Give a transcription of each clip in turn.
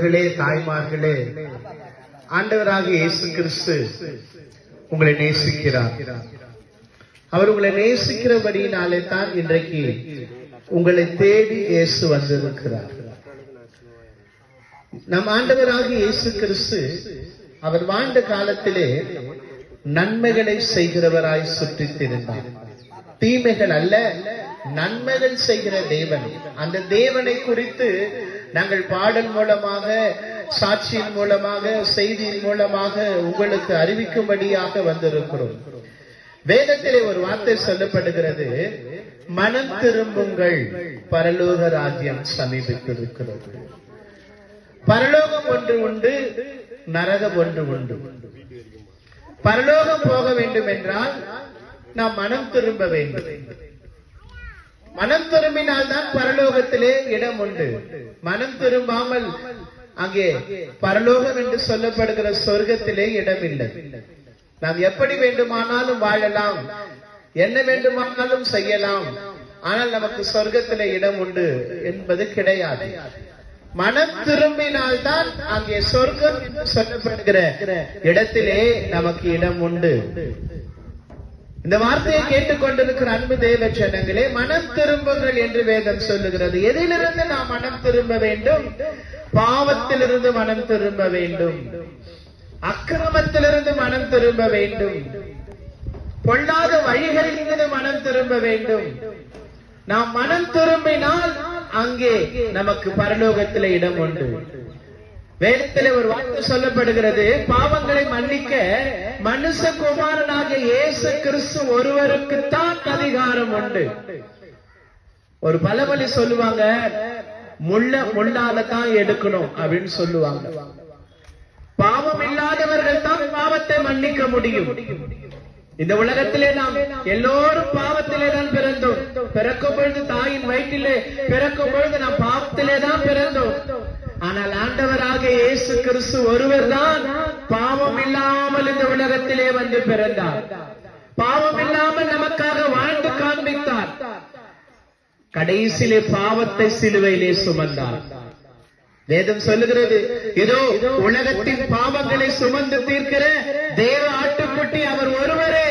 பெரியோர்களே, தாய்மார்களே, ஆண்டவராக இயேசு கிறிஸ்து உங்களை நேசிக்கிறார். அவர் உங்களை நேசிக்கிறபடியினாலே தான் இன்றைக்கு உங்களை தேடி இயேசு வந்திருக்கிறார். நம் ஆண்டவராக இயேசு கிறிஸ்து அவர் வாழ்ந்த காலத்திலே நன்மைகளை செய்கிறவராய் சுற்றித் திரிந்தார். தீமைகள் அல்ல, நன்மைகள் செய்கிற தேவன். அந்த தேவனை குறித்து நாங்கள் பாடல் மூலமாக, சாட்சியின் மூலமாக, செய்தியின் மூலமாக உங்களுக்கு அறிவிக்கும்படியாக வந்திருக்கிறோம். வேதத்திலே ஒரு வார்த்தை சொல்லப்படுகிறது, மனம் திரும்புங்கள், பரலோக ராஜ்யம் சமீபித்திருக்கிறது. பரலோகம் ஒன்று உண்டு, நரகம் ஒன்று உண்டு. பரலோகம் போக வேண்டும் என்றால் நாம் மனம் திரும்ப வேண்டும். மனம் திரும்பினால்தான் பரலோகத்திலே இடம் உண்டு. மனம் திரும்பாமல் அங்கே பரலோகம் என்று சொல்லப்படுகிற சொர்க்கத்திலே இடம் இல்லை. நாம் எப்படி வேண்டுமானாலும் வாழலாம், என்ன வேண்டுமானாலும் செய்யலாம், ஆனால் நமக்கு சொர்க்கத்திலே இடம் உண்டு என்பது கிடையாது. மனம் திரும்பினால்தான் அங்கே சொர்க்கம் என்று சொல்லப்படுகிற இடத்திலே நமக்கு இடம் உண்டு. இந்த வார்த்தையை கேட்டுக்கொண்டிருக்கிற அன்பு தேவ ஜனங்களே, மனம் திரும்புங்கள் என்று வேதம் சொல்லுகிறது. எதிலிருந்து நாம் மனம் திரும்ப வேண்டும்? பாவத்திலிருந்து மனம் திரும்ப வேண்டும், அக்கிரமத்திலிருந்து மனம் திரும்ப வேண்டும், பொல்லாத வழிகளிலிருந்து மனம் திரும்ப வேண்டும். நாம் மனம் திரும்பினால் அங்கே நமக்கு பரலோகத்திலே இடம் உண்டு. வேதத்திலே ஒரு வார்த்தை சொல்லப்படுகிறது, பாவங்களை மன்னிக்க மனுஷகுமாரனாக இயேசு கிறிஸ்து ஒருவருக்குத்தான் அதிகாரம் உண்டு. ஒரு பழமொழி சொல்லுவாங்க, முள்ளாலதான் எடுக்கணும் அப்படின்னு சொல்லுவாங்க. பாவம் இல்லாதவர்கள் தான் பாவத்தை மன்னிக்க முடியும். இந்த உலகத்திலே நாம் எல்லோரும் பாவத்திலே தான் பிறந்தோம். பிறக்கும் பொழுது தாயின் வயிற்றிலே பிறக்கும் பொழுது நாம் பாவத்திலே தான் பிறந்தோம். ஆனால் ஆண்டவராக இயேசு கிறிஸ்து ஒருவர் தான் பாவம் இல்லாமல் இந்த உலகத்திலே வந்து பிறந்தார். பாவம் இல்லாமல் நமக்காக வாழ்ந்து காண்பித்தார். கடைசியிலே பாவத்தை சிலுவையிலே சுமந்தார். வேதம் சொல்லுகிறது, இதோ உலகத்தின் பாவங்களை சுமந்து தீர்க்கிற தேவ ஆட்டுக்குட்டி அவர் ஒருவரே.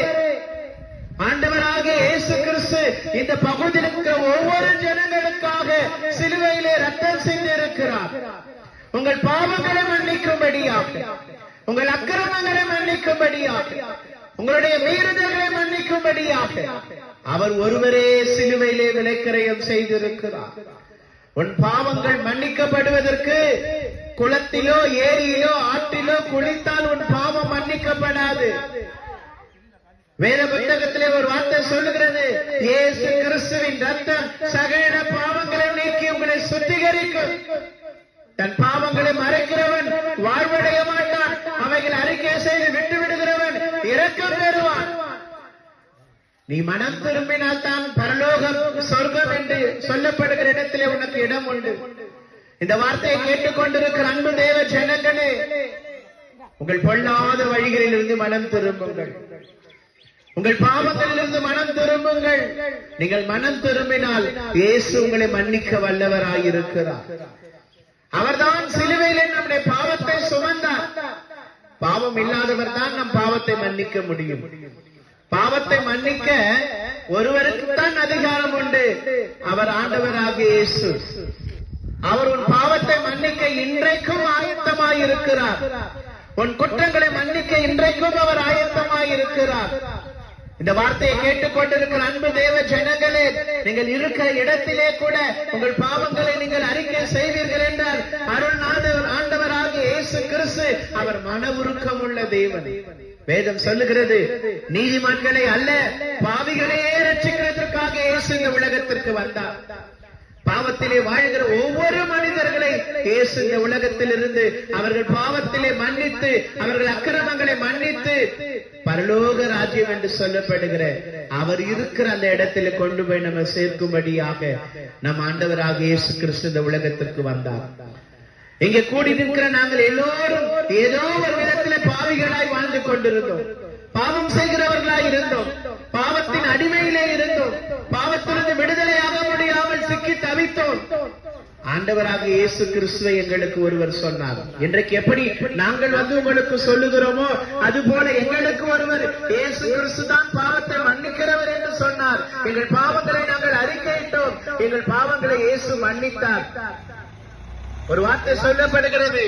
ஆண்டவராக இயேசு கிறிஸ்து இந்த பகுதியில் இருக்கிற ஒவ்வொரு ஜனங்களுக்காக சிலுவையிலே ரத்தம் சிந்திருக்கிறார். உங்கள் பாவங்களை மன்னிக்கும்படியாக, உங்கள் அக்கிரமங்களை மன்னிக்கும்படியாக, உங்களுடைய மீறுதல்களை மன்னிக்கும்படியாக அவர் ஒருவரே சிலுவையிலே விலைக்கிரயம் செய்திருக்கிறார். உன் பாவங்கள் மன்னிக்கப்படுவதற்கு குளத்திலோ ஏரியிலோ ஆற்றிலோ குளித்தால் உன் பாவம் மன்னிக்கப்படாது. வேத புத்தகத்திலே ஒரு வார்த்தை சொல்லுகிறது, இயேசு கிறிஸ்துவின் ரத்தம் சகல பாவங்களை நீக்கி உங்களை சுத்திகரிக்கும். தன் பாவங்களை மறைக்கிறவன் வாழ்வடைய மாட்டான், அவைகள் அறிக்கை செய்து விட்டு விடுகிறவன் இரக்கம் பெறுவான். நீ மனம் திரும்பினால் தான் பரலோகம், சொர்க்கம் என்று சொல்லப்படுகிற இடத்திலே உனக்கு இடம் உண்டு. இந்த வார்த்தையை கேட்டுக்கொண்டிருக்கிற அன்பு தேவ ஜனங்களே, உங்கள் பொல்லாத வழிகளில் இருந்து மனம் திரும்புங்கள், உங்கள் பாவங்களிலிருந்து மனம் திரும்புங்கள். நீங்கள் மனம் திரும்பினால் இயேசு உங்களை மன்னிக்க வல்லவராயிருக்கிறார். அவர்தான் சிலுவையிலே நம்முடைய பாவத்தை சுமந்தார். பாவம் இல்லாதவர் தான் நம் பாவத்தை மன்னிக்க முடியும். பாவத்தை மன்னிக்க ஒருவருக்குத்தான் அதிகாரம் உண்டு, அவர் ஆண்டவராக இயேசு. அவர் உன் பாவத்தை மன்னிக்க இன்றைக்கும் ஆயத்தமாயிருக்கிறார். உன் குற்றங்களை மன்னிக்க இன்றைக்கும் அவர் ஆயத்தமாயிருக்கிறார். இந்த வார்த்தையை கேட்டுக்கொண்டிருக்கிற அன்பு தேவ ஜனங்களே, நீங்கள் இருக்கிற இடத்திலே கூட உங்கள் பாவங்களை நீங்கள் அறிக்கை செய்வீர்கள் என்றால் அருள்நாதர் ஆண்டவராக இயேசு கிறிஸ்து அவர் மன உருக்கம் உள்ள தேவன். வேதம் சொல்லுகிறது, நீதிமான்களை அல்ல பாவிகளையே ரட்சிக்கிறதற்காக இயேசு இந்த உலகத்திற்கு வந்தார். பாவத்திலே வாழ்கிற ஒவ்வொரு மனிதர்களை இயேசு இந்த உலகத்தில் இருந்து அவர்கள் பாவத்திலே மன்னித்து, அவர்கள் அக்கிரமங்களை மன்னித்து பரலோக ராஜ்யம் என்று சொல்லப்படுகிற அவர் இருக்கிற அந்த இடத்திலே கொண்டு போய் நம்ம சேர்க்கும்படியாக நம் ஆண்டவராக இயேசு கிறிஸ்து இந்த உலகத்திற்கு வந்தார். இங்கே கூடி நிற்கிற நாங்கள் எல்லோரும் ஏதோ ஒரு விதத்திலே பாவிகளாய் வாழ்ந்து கொண்டிருந்தோம், பாவம் செய்கிறவர்களாய் இருந்தோம், பாவத்தின் அடிமையிலே இருந்தோம், பாவத்திலிருந்து விடுதலையாக முடியாமல் சிக்கி தவித்தோம். ஆண்டவராக இயேசு கிறிஸ்துவை எங்களுக்கு ஒருவர் சொன்னார். இன்றைக்கு எப்படி நாங்கள் உங்களுக்கு சொல்லுகிறோமோ அது போல எங்களுக்கு ஒருவர் இயேசு கிறிஸ்து தான் பாவத்தை மன்னிக்கிறவர் என்று சொன்னார். எங்கள் பாவங்களை நாங்கள் அறிக்கையிட்டோம், எங்கள் பாவங்களை இயேசு மன்னித்தார். ஒரு வார்த்தை சொல்லப்படுகிறது,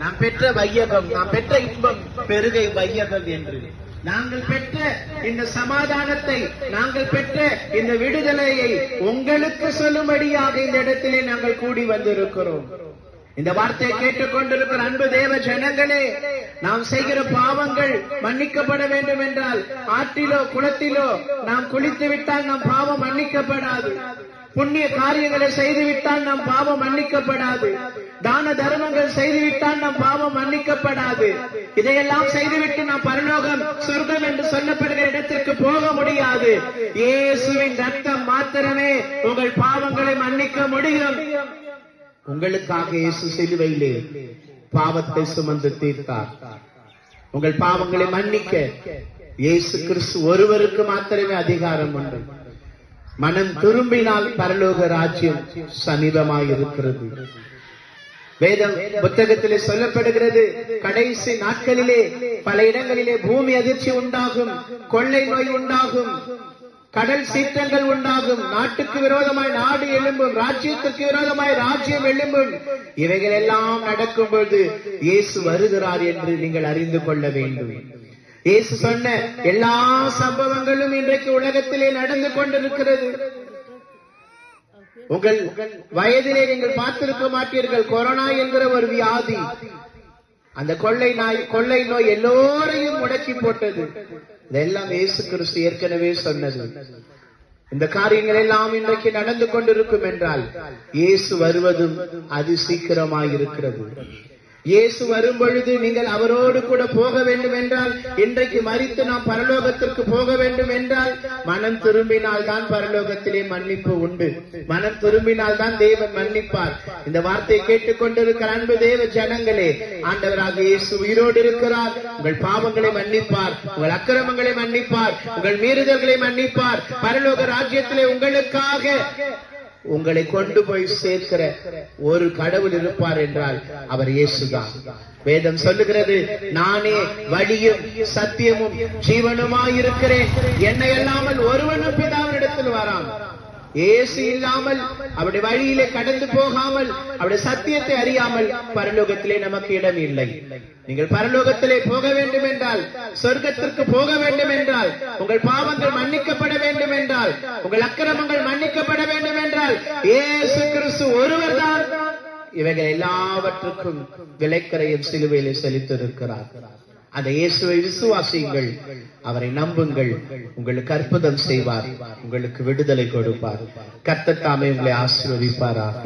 நாம் பெற்ற வையகம், நாம் பெற்ற இன்பம் பெருகை வையகம் என்று. நாங்கள் பெற்ற இந்த சமாதானத்தை, நாங்கள் பெற்ற இந்த விடுதலையை உங்களுக்கு சொல்லும்படியாக இந்த இடத்திலே நாங்கள் கூடி வந்திருக்கிறோம். இந்த வார்த்தையை கேட்டுக்கொண்டிருக்கிற அன்பு தேவ ஜனங்களே, நாம் செய்கிற பாவங்கள் மன்னிக்கப்பட வேண்டும் என்றால் ஆற்றிலோ குளத்திலோ நாம் குளித்து விட்டால் நம் பாவம் மன்னிக்கப்படாது. புண்ணிய காரியங்களை செய்துவிட்டால் நம் பாவம் மன்னிக்கப்படாது. தான தர்மங்கள் செய்துவிட்டால் நம் பாவம் மன்னிக்கப்படாது. இதையெல்லாம் செய்துவிட்டு நாம் பரலோகம், சொர்க்கம் என்று சொல்லப்படுகிற இடத்திற்கு போக முடியாது. இயேசுவின் ரத்தம் மாத்திரமே உங்கள் பாவங்களை மன்னிக்க முடியும். உங்களுக்காக இயேசு சிலுவையிலே பாவத்தை சுமந்து தீர்த்தார். உங்கள் பாவங்களை மன்னிக்க இயேசு கிறிஸ்து ஒருவருக்கு மாத்திரமே அதிகாரம் உண்டு. மனம் திரும்பினால் பரலோக ராஜ்யம் சமீபமாயிருக்கிறது. வேதம் புத்தகத்திலே சொல்லப்படுகிறது, கடைசி நாட்களிலே பல இடங்களிலே பூமி அதிர்ச்சி உண்டாகும், கொள்ளை நோய் உண்டாகும், கடல் சீற்றங்கள் உண்டாகும், நாட்டுக்கு விரோதமாய் நாடு எழும்பும், ராஜ்யத்திற்கு விரோதமாய் ராஜ்யம் எழும்பும். இவைகள் எல்லாம் நடக்கும் பொழுது இயேசு வருகிறார் என்று நீங்கள் அறிந்து கொள்ள வேண்டும். இயேசு சொன்ன எல்லா சம்பவங்களும் இன்றைக்கு உலகத்திலே நடந்து கொண்டிருக்கிறது. உங்கள் வயதிலே நீங்கள் பார்த்திருக்க மாட்டீர்கள், கொரோனா என்கிற ஒரு வியாதி, அந்த கொள்ளை நோய் எல்லோரையும் முடக்கி போட்டது. இதெல்லாம் இயேசு கிறிஸ்து ஏற்கனவே சொன்னது. இந்த காரியங்கள் எல்லாம் இன்றைக்கு நடந்து கொண்டிருக்கும் என்றால் இயேசு வருவதும் அது சீக்கிரமாயிருக்கிறது. இயேசு வரும் பொழுது நீங்கள் அவரோடு கூட போக வேண்டும் என்றால், இன்றைக்கு மரித்து நாம் பரலோகத்திற்கு போக வேண்டும் என்றால் மனம் திரும்பினால் தான் பரலோகத்திலே மன்னிப்பு உண்டு. மனம் திரும்பினால் தான் தேவன் மன்னிப்பார். இந்த வார்த்தையை கேட்டுக்கொண்டிருக்கிற அன்பு தேவ ஜனங்களே, ஆண்டவராக இயேசு உயிரோடு இருக்கிறார். உங்கள் பாவங்களை மன்னிப்பார், உங்கள் அக்கிரமங்களை மன்னிப்பார், உங்கள் மீறுதல்களை மன்னிப்பார். பரலோக ராஜ்யத்திலே உங்களுக்காக உங்களை கொண்டு போய் சேர்க்கிற ஒரு கடவுள் இருப்பார் என்றால் அவர் இயேசுதான். வேதம் சொல்லுகிறது, நானே வழியும் சத்தியமும் ஜீவனுமாயிருக்கிறேன், என்னை அல்லாமல் ஒருவனும் பிதாவினிடத்தில் வரான். இயேசு இல்லாமல், அவருடைய வழியிலே கடந்து போகாமல், அவருடைய சத்தியத்தை அறியாமல் பரலோகத்திலே நமக்கு இடம் இல்லை. நீங்கள் பரலோகத்திலே போக வேண்டும் என்றால், சொர்க்கத்திற்கு போக வேண்டும் என்றால், உங்கள் பாவங்கள் மன்னிக்கப்பட வேண்டும் என்றால், உங்கள் அக்கிரமங்கள் மன்னிக்கப்பட வேண்டும் என்றால் இயேசு கிறிஸ்து ஒருவர் தான் இவைகள் எல்லாவற்றுக்கும் விலைக்கரையும் சிலுவையிலே செலுத்தியிருக்கிறார். அந்த இயேசுவை விசுவாசியுங்கள், அவரை நம்புங்கள், உங்களுக்கு அற்புதம் செய்வார், உங்களுக்கு விடுதலை கொடுப்பார். கர்த்தர் தாமே உங்களை ஆசீர்வதிப்பாராக.